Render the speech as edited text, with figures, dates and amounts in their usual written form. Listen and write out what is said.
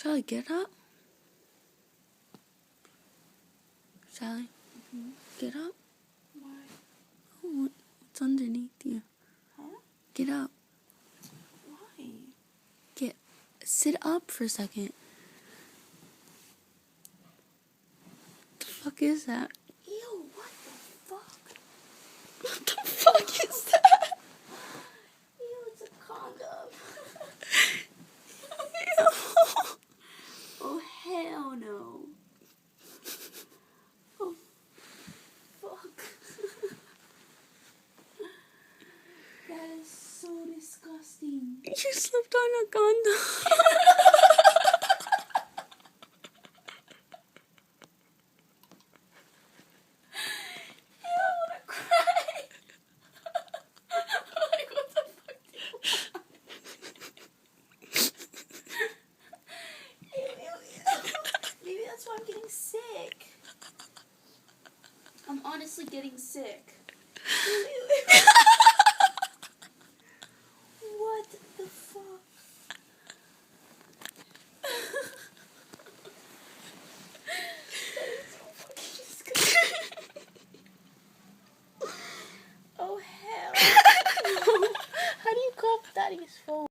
Sally, get up. Sally, get up. Why? Oh, what's underneath you? Huh? Get up. Why? Sit up for a second. What the fuck is that? Ew, what the fuck? What the fuck is that? Ew, it's a condom. Oh, hell no. Oh, fuck. That is so disgusting. You slipped on a condom. Ew, I wanna cry. Like, what the fuck do you want? Ew. Maybe that's why I'm getting sick. I'm honestly getting sick. Ew.